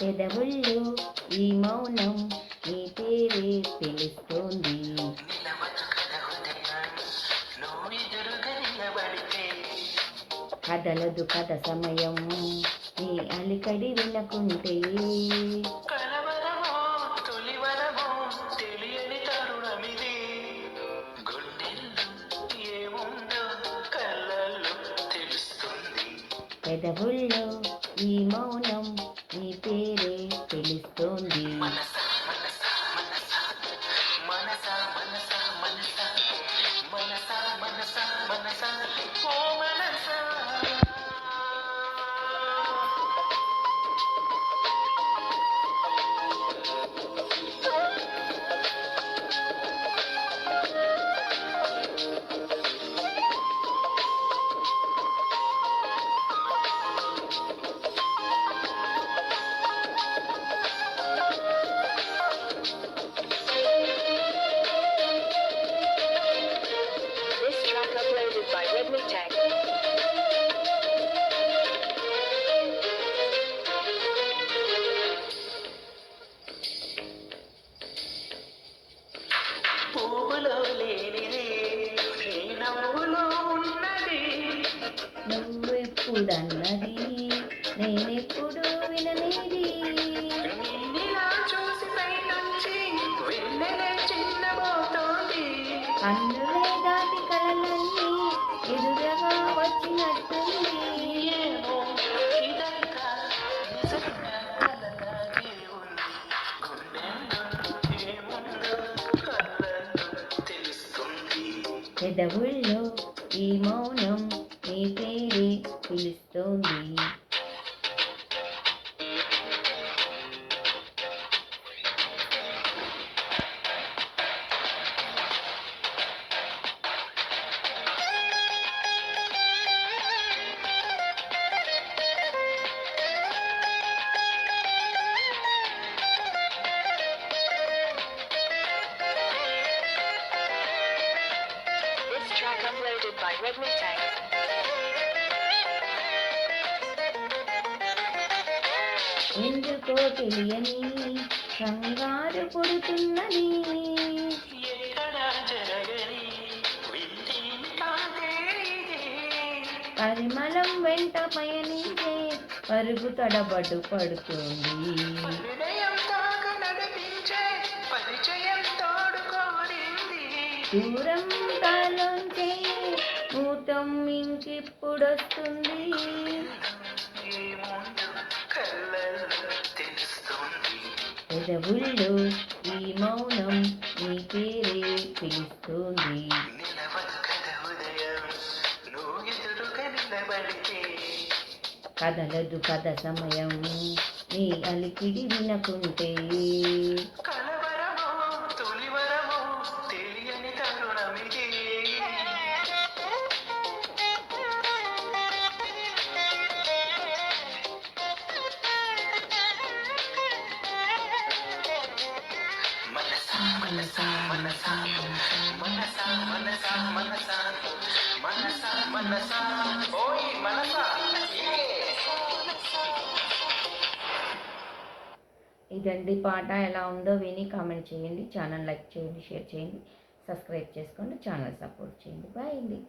పెదవుల్లో ఈ మౌనం నీ పేరే తెలుస్తోంది. కదలదు కథ సమయం నీ అలికడి వినకుంటే. పెదవుల్లో ఈ మౌనం నీ పేరే తెలుస్తోంది. నువ్వు ఎప్పుడన్నది నేనెప్పుడు విననేది. కన్నులే దాటి కలలన్నీ ఎదురుగా వచ్చినట్టుంది. పెదవుల్లో ఈ మౌనం నీ పేరే పిలుస్తోంది. Track uploaded by Redmi Tech. ఎందుకో తెలియని కంగారు పుడుతున్నది. పరిమళం వెంట పయనించే పరుగు తడబడు పడుతుంది. దూరం తాలోంచే మూతం ఇంకిప్పుడొస్తుంది. పెదవుల్లో ఈ మౌనం నీ పేరే పిలుస్తోంది. కదలదు కథ సమయం నీ అలికిడి వినకుంటే. ఇదండి పాట. ఎలా ఉందో విని కామెంట్ చేయండి. ఛానల్ లైక్ చేయండి, షేర్ చేయండి, సబ్స్క్రైబ్ చేసుకోండి, ఛానల్ సపోర్ట్ చేయండి. బాయ్ అండి.